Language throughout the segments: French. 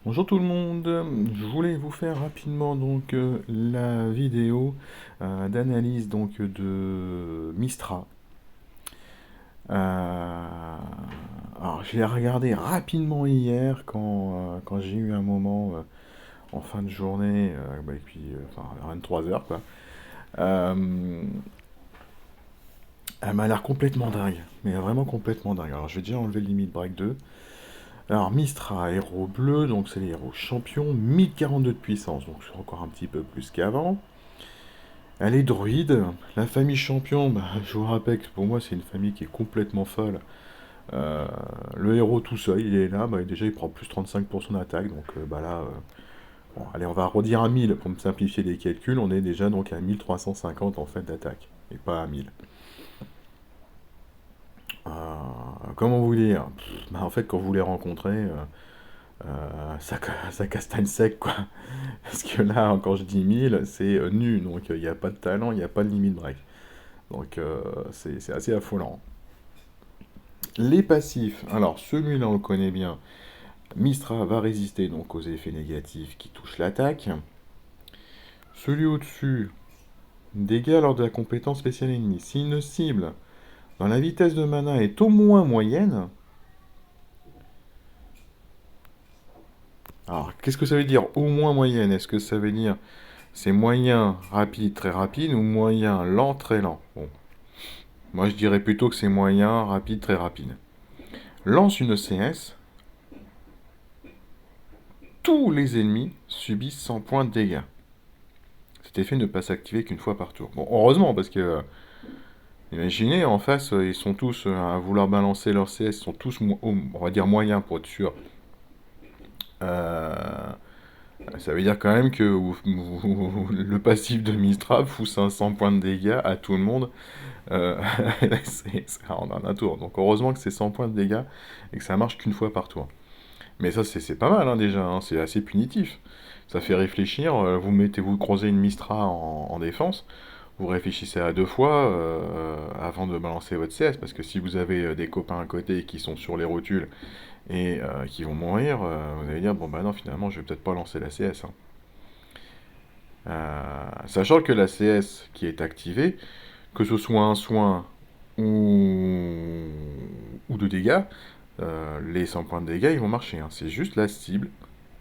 Bonjour tout le monde, je voulais vous faire rapidement la vidéo d'analyse de Mistra. Alors je l'ai regardé rapidement hier quand j'ai eu un moment en fin de journée, et puis enfin à 23 heures quoi. Euh, Elle m'a l'air complètement dingue, mais vraiment complètement dingue. Alors je vais déjà enlever le Limit Break 2. Alors Mistra, héros bleu, donc c'est les héros champions, 1042 de puissance, donc c'est encore un petit peu plus qu'avant. Elle est druide, la famille champion, je vous rappelle que pour moi c'est une famille qui est complètement folle. Euh, le héros tout seul, il est là, déjà il prend plus 35% d'attaque, bon, allez on va redire à 1000 pour me simplifier les calculs, on est déjà donc à 1350 en fait d'attaque, et pas à 1000. Euh, Comment vous dire? En fait quand vous les rencontrez, ça castagne sec quoi. Parce que là, quand je dis 1000, c'est nu, donc il n'y a pas de talent, il n'y a pas de limite break. Donc c'est assez affolant. Les passifs, alors celui-là on le connaît bien. Mistra va résister donc aux effets négatifs qui touchent l'attaque. Celui au-dessus, dégâts lors de la compétence spéciale ennemie. Si une cible dans la vitesse de mana est au moins moyenne, alors qu'est-ce que ça veut dire au moins moyenne? Est-ce que ça veut dire c'est moyen rapide très rapide ou moyen lent très lent? Bon, moi je dirais plutôt que c'est moyen rapide très rapide. Lance une CS, tous les ennemis subissent 100 points de dégâts. Cet effet ne peut s'activer qu'une fois par tour. Bon, heureusement, parce que imaginez, en face, ils sont tous à vouloir balancer leur CS, ils sont tous, on va dire, moyens pour être sûr. Euh, Ça veut dire quand même que le passif de Mistra fout 500 points de dégâts à tout le monde euh, en un tour. Donc heureusement que c'est 100 points de dégâts et que ça marche qu'une fois par tour. Mais ça, c'est pas mal hein, déjà, hein, c'est assez punitif. Ça fait réfléchir, vous croisez une Mistra en défense, vous réfléchissez à deux fois avant de balancer votre CS, parce que si vous avez des copains à côté qui sont sur les rotules et qui vont mourir, vous allez dire, bon bah non, finalement, je vais peut-être pas lancer la CS. Hein. Sachant que la CS qui est activée, que ce soit un soin ou de dégâts, les 100 points de dégâts, ils vont marcher. Hein. C'est juste la cible.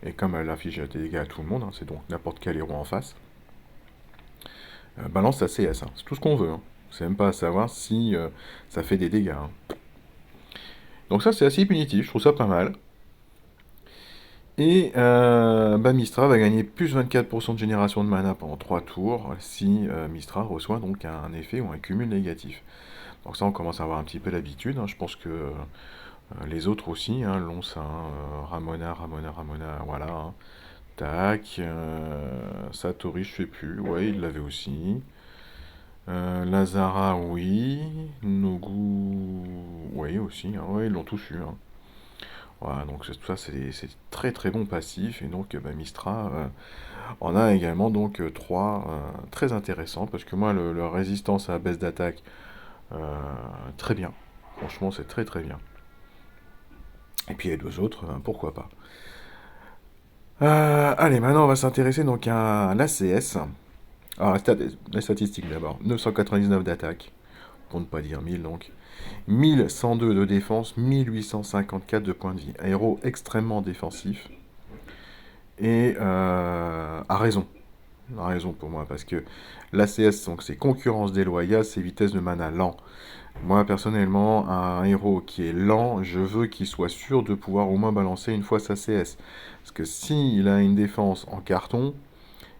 Et comme elle affiche des dégâts à tout le monde, hein, c'est donc n'importe quel héros en face, balance sa CS. Hein. C'est tout ce qu'on veut. Hein. C'est même pas à savoir si ça fait des dégâts. Hein. Donc ça, c'est assez punitif. Je trouve ça pas mal. Et Mistra va gagner plus 24% de génération de mana pendant 3 tours si Mistra reçoit donc un effet ou un cumul négatif. Donc ça, on commence à avoir un petit peu l'habitude. Hein. Je pense que les autres aussi, hein, Lons, hein, Ramona, voilà. Hein. Tac. Satori, je sais plus. Ouais, il l'avait aussi. Lazara, oui. Nogu, oui aussi. Hein. Ouais, ils l'ont tous eu. Hein. Voilà, donc tout ça, c'est très très bon passif. Et donc, Mistra en a également donc trois très intéressants. Parce que moi, le résistance à la baisse d'attaque, très bien. Franchement, c'est très très bien. Et puis les deux autres, pourquoi pas. Allez, maintenant on va s'intéresser donc à l'ACS. Alors la statistique d'abord. 999 d'attaque, pour ne pas dire 1000 donc. 1102 de défense, 1854 de points de vie. Un héros extrêmement défensif. Et a raison. A raison pour moi, parce que l'ACS, donc c'est concurrence déloyale, c'est vitesse de mana lent. Moi personnellement, un héros qui est lent, je veux qu'il soit sûr de pouvoir au moins balancer une fois sa CS. Parce que s'il a une défense en carton,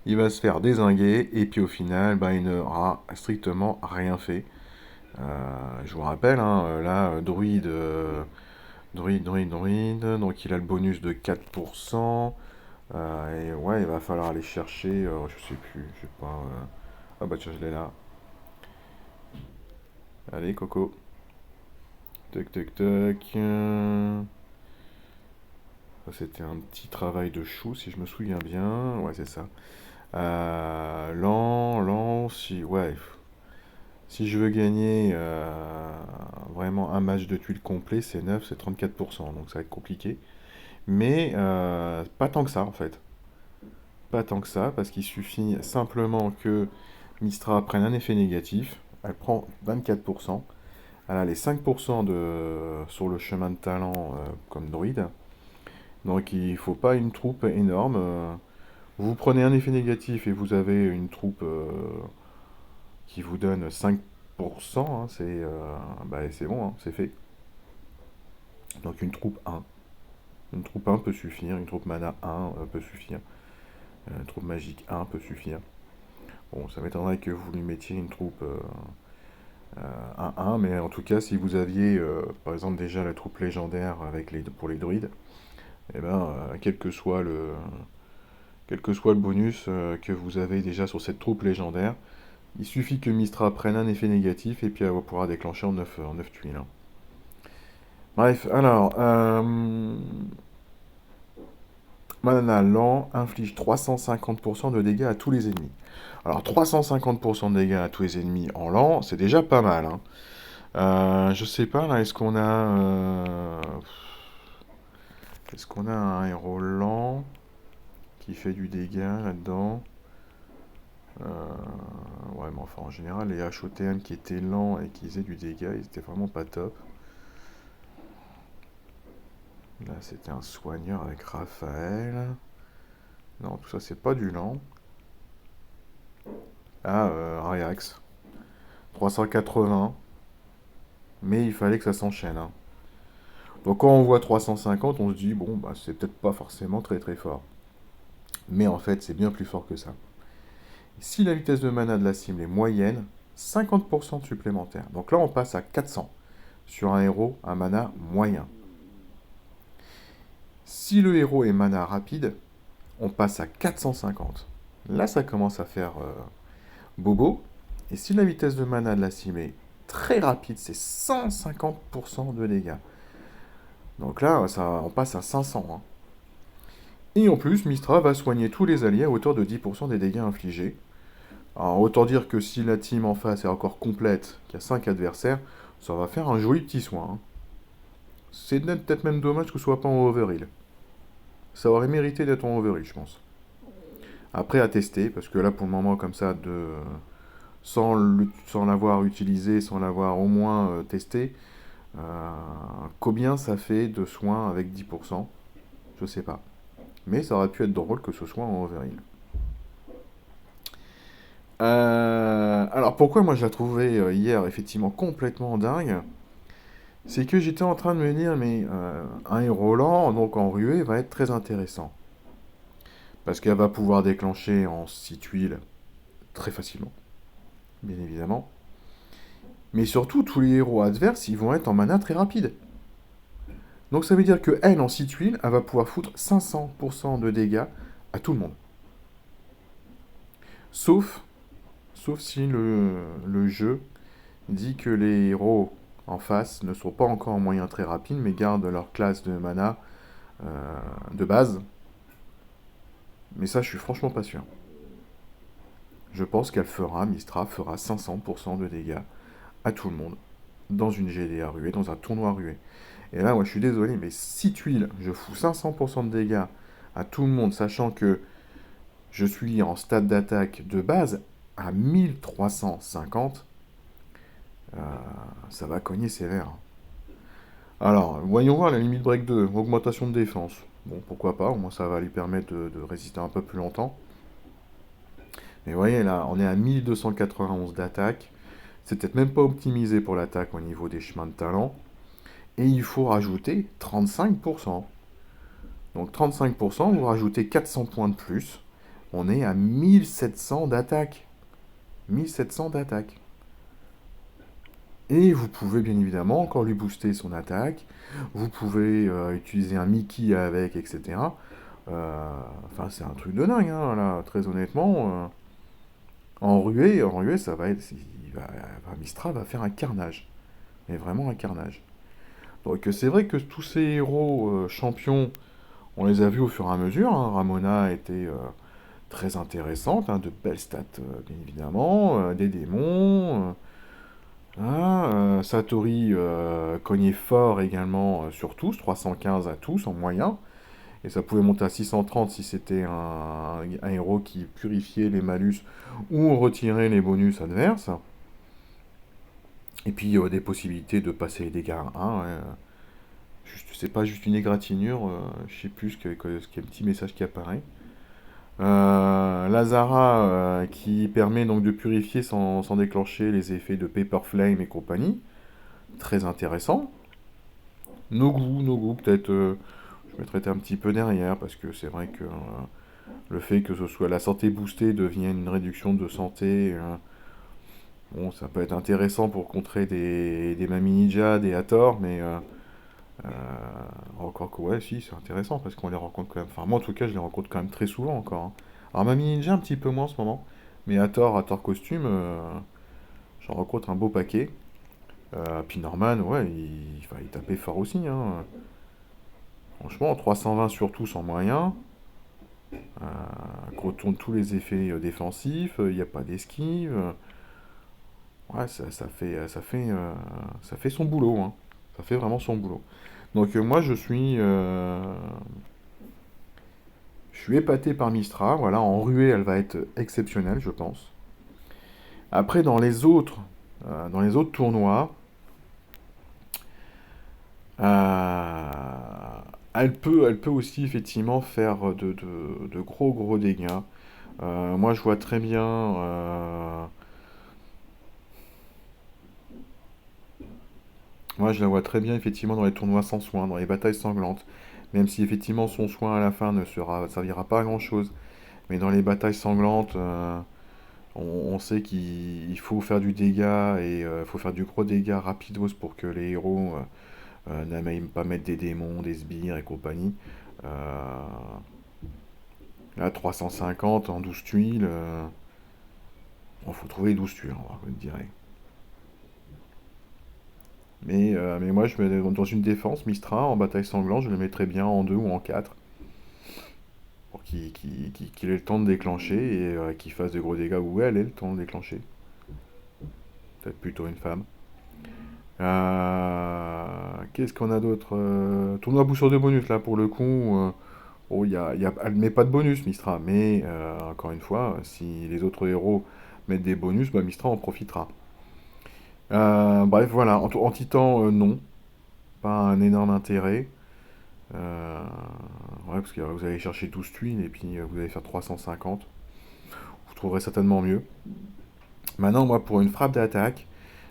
il va se faire dézinguer et puis au final, il n'aura strictement rien fait. Je vous rappelle, hein, là, druide, donc il a le bonus de 4%. Et ouais, il va falloir aller chercher, je sais plus, je sais pas. Ah bah tiens, je l'ai là. Allez, Coco. Tac, tac, tac. Ça, c'était un petit travail de chou, si je me souviens bien. Ouais, c'est ça. Lent, si, ouais. Si je veux gagner vraiment un match de tuiles complet, c'est 9, c'est 34%, donc ça va être compliqué. Mais pas tant que ça en fait. Pas tant que ça, parce qu'il suffit simplement que Mistra prenne un effet négatif. Elle prend 24%. Elle a les 5% sur le chemin de talent comme druide. Donc il ne faut pas une troupe énorme. Vous prenez un effet négatif et vous avez une troupe qui vous donne 5%, hein, c'est bon, hein, c'est fait. Donc une troupe 1. Une troupe 1 peut suffire, une troupe mana 1 peut suffire, une troupe magique 1 peut suffire. Bon, ça m'étonnerait que vous lui mettiez une troupe 1-1, mais en tout cas, si vous aviez par exemple déjà la troupe légendaire pour les druides, et ben, quel que soit le bonus que vous avez déjà sur cette troupe légendaire, il suffit que Mistra prenne un effet négatif et puis elle pourra déclencher en 9 tuiles, hein. Bref, alors, Mana lent inflige 350% de dégâts à tous les ennemis. Alors 350% de dégâts à tous les ennemis en lent, c'est déjà pas mal, hein. Je sais pas là, est-ce qu'on a un héros lent qui fait du dégât là-dedans? Ouais, mais enfin en général les HOTM qui étaient lents et qui faisaient du dégât, ils étaient vraiment pas top. Là c'était un soigneur avec Raphaël. Non, tout ça c'est pas du lent. Ah, Ariax. 380. Mais il fallait que ça s'enchaîne, hein. Donc quand on voit 350, on se dit, bon, bah c'est peut-être pas forcément très très fort. Mais en fait, c'est bien plus fort que ça. Si la vitesse de mana de la cible est moyenne, 50% de supplémentaire. Donc là, on passe à 400 sur un héros à mana moyen. Si le héros est mana rapide, on passe à 450. Là, ça commence à faire bobo. Et si la vitesse de mana de la cible est très rapide, c'est 150% de dégâts. Donc là, on passe à 500, hein. Et en plus, Mistra va soigner tous les alliés à hauteur de 10% des dégâts infligés. Alors, autant dire que si la team en face est encore complète, qu'il y a 5 adversaires, ça va faire un joli petit soin, hein. C'est peut-être même dommage que ce soit pas en overheal. Ça aurait mérité d'être en overheal, je pense. Après, à tester, parce que là, pour le moment, comme ça, sans l'avoir utilisé, sans l'avoir au moins testé, combien ça fait de soins avec 10%? Je sais pas. Mais ça aurait pu être drôle que ce soit en overheal. Alors pourquoi moi je la trouvais hier effectivement complètement dingue, c'est que j'étais en train de me dire mais un héros lent donc en ruée va être très intéressant. Parce qu'elle va pouvoir déclencher en 6 tuiles très facilement, bien évidemment. Mais surtout tous les héros adverses ils vont être en mana très rapide. Donc ça veut dire que elle en 6 tuiles, elle va pouvoir foutre 500% de dégâts à tout le monde. Sauf, sauf si le jeu dit que les héros en face ne sont pas encore en moyen très rapide, mais gardent leur classe de mana de base. Mais ça, je suis franchement pas sûr. Je pense Mistra fera 500% de dégâts à tout le monde dans une GDA ruée, dans un tournoi rué. Et là, moi, je suis désolé, mais 6 tuiles, je fous 500% de dégâts à tout le monde, sachant que je suis en stade d'attaque de base à 1350. Ça va cogner sévère. Alors, voyons voir la limite break 2, augmentation de défense. Bon, pourquoi pas, au moins ça va lui permettre de résister un peu plus longtemps. Mais vous voyez, là, on est à 1291 d'attaque. C'est peut-être même pas optimisé pour l'attaque au niveau des chemins de talent. Et il faut rajouter 35%. Donc 35%, vous rajoutez 400 points de plus. On est à 1700 d'attaque. 1700 d'attaque. Et vous pouvez bien évidemment encore lui booster son attaque. Vous pouvez utiliser un Mickey avec, etc. Enfin, c'est un truc de dingue, hein, là, très honnêtement. En ruée, ça va être. Mistra va faire un carnage. Mais vraiment un carnage. Donc c'est vrai que tous ces héros champions, on les a vus au fur et à mesure, hein. Ramona était très intéressante, hein, de belles stats, bien évidemment. Des démons. Satori cognait fort également sur tous, 315 à tous en moyen. Et ça pouvait monter à 630 si c'était un héros qui purifiait les malus ou retirait les bonus adverses. Et puis des possibilités de passer les dégâts à 1. C'est pas juste une égratignure, je sais plus ce qu'il y a un petit message qui apparaît. Lazara qui permet donc de purifier sans déclencher les effets de Paper Flame et compagnie. Très intéressant. No Go, peut-être je mettrais un petit peu derrière parce que c'est vrai que le fait que ce soit la santé boostée devienne une réduction de santé, bon, ça peut être intéressant pour contrer des Mami Ninja, des Hathor, mais euh, encore que ouais, si, c'est intéressant parce qu'on les rencontre quand même. Enfin, moi en tout cas, je les rencontre quand même très souvent encore, hein. Alors, Mami Ninja, un petit peu moins en ce moment, mais Hathor costume, j'en rencontre un beau paquet. Puis Norman, ouais, il tapait fort aussi, hein. Franchement, 320 sur tout sans moyen. Contourne tous les effets défensifs, il n'y a pas d'esquive. Ouais, ça fait son boulot, hein. Ça fait vraiment son boulot. Donc moi, je suis épaté par Mistra. Voilà, en ruée, elle va être exceptionnelle, je pense. Après, dans les autres tournois, euh, elle peut aussi effectivement faire de gros gros dégâts. Moi, je vois très bien. Moi, je la vois très bien effectivement dans les tournois sans soin, dans les batailles sanglantes. Même si effectivement son soin à la fin ne servira pas à grand chose. Mais dans les batailles sanglantes, on sait qu'il faut faire du dégât et il faut faire du gros dégât rapidos pour que les héros n'aiment pas mettre des démons, des sbires et compagnie. Euh, Là, 350 en 12 tuiles. Bon, faut trouver 12 tuiles, je dirais. Mais moi, je mets dans une défense, Mistra, en bataille sanglante, je le mettrais bien en 2 ou en 4 pour qu'il ait le temps de déclencher et qu'il fasse de gros dégâts, ou elle ait le temps de déclencher. Peut-être plutôt une femme. Qu'est-ce qu'on a d'autre? Tournoi booster de bonus, là, pour le coup. Oh, elle met pas de bonus, Mistra, mais encore une fois, si les autres héros mettent des bonus, bah, Mistra en profitera. Bref, voilà, en titan, non, pas un énorme intérêt. Euh, ouais, parce que vous allez chercher 12 tuiles et puis vous allez faire 350. Vous trouverez certainement mieux. Maintenant, moi, pour une frappe d'attaque,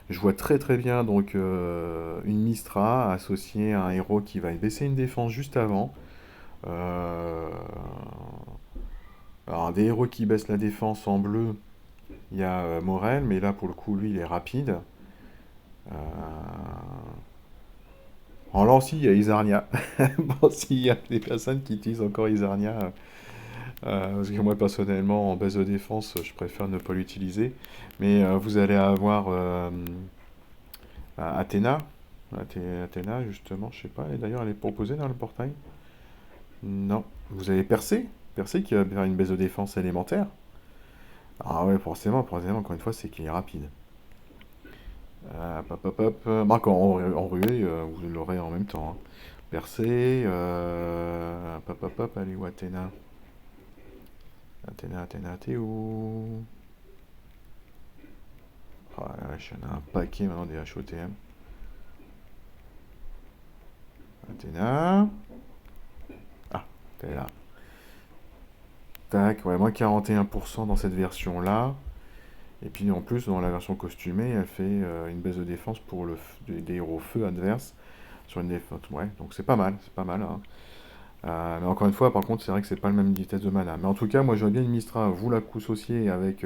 je vois très très bien donc une Mistra associée à un héros qui va baisser une défense juste avant. Euh, alors, des héros qui baissent la défense en bleu, il y a Morel, mais là pour le coup, lui, il est rapide. Euh, En lance, il y a Isarnia. Bon, s'il y a des personnes qui utilisent encore Isarnia, parce que moi personnellement, en base de défense, je préfère ne pas l'utiliser. Mais vous allez avoir Athéna. Athéna, justement, je sais pas. Et d'ailleurs, elle est proposée dans le portail. Non. Vous avez Percé. Percé qui va faire une base de défense élémentaire. Ah ouais, forcément, encore une fois, c'est qu'il est rapide. Hop, hop, hop. Bah, en ruée, vous l'aurez en même temps, hein. Percé. Hop, hop, hop, allez, où Athéna? Athéna, t'es où? Oh la vache, il y en a un paquet maintenant des HOTM. Athéna. Ah, t'es là. Tac, ouais, moins 41% dans cette version-là. Et puis en plus, dans la version costumée, elle fait une baisse de défense pour des héros feu adverses sur une défense. Ouais, donc c'est pas mal, hein. Mais encore une fois, par contre, c'est vrai que c'est pas le même vitesse de mana. Mais en tout cas, moi j'aurais bien une Mistra, vous la associer avec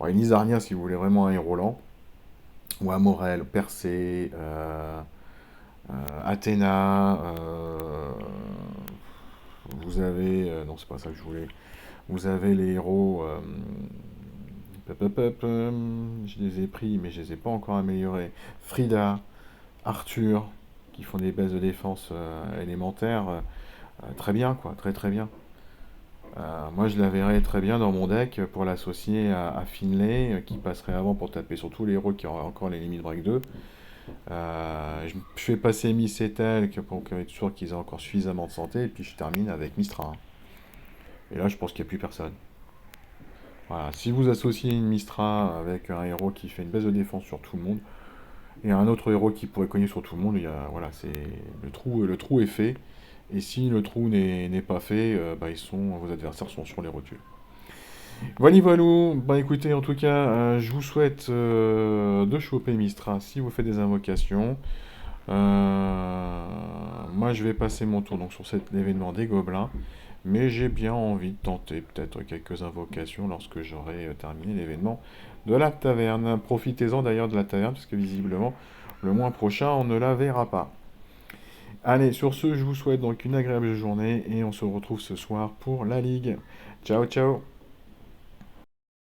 une Isarnia si vous voulez vraiment un héros lent, ou un Morel, Percé, Athéna, vous avez. Non, c'est pas ça que je voulais. Vous avez les héros. Pop, pop, pop, je les ai pris, mais je les ai pas encore améliorés. Frida, Arthur, qui font des bases de défense élémentaires. Très bien, quoi, très très bien. Moi, je la verrais très bien dans mon deck pour l'associer à Finlay, qui passerait avant pour taper sur tous les héros qui auraient encore les limites break 2. Je fais passer Miss et tel pour être sûr qu'ils aient encore suffisamment de santé, et puis je termine avec Mistra, hein. Et là, je pense qu'il n'y a plus personne. Voilà. Si vous associez une Mistra avec un héros qui fait une baisse de défense sur tout le monde, et un autre héros qui pourrait cogner sur tout le monde, voilà, c'est le trou est fait. Et si le trou n'est pas fait, bah, vos adversaires sont sur les rotules. Voilà, voilou. Bah écoutez, en tout cas, je vous souhaite de choper Mistra si vous faites des invocations. Moi, je vais passer mon tour donc sur cet événement des gobelins, mais j'ai bien envie de tenter peut-être quelques invocations lorsque j'aurai terminé l'événement de la taverne. Profitez-en d'ailleurs de la taverne, parce que visiblement, le mois prochain, on ne la verra pas. Allez, sur ce, je vous souhaite donc une agréable journée et on se retrouve ce soir pour la Ligue. Ciao, ciao!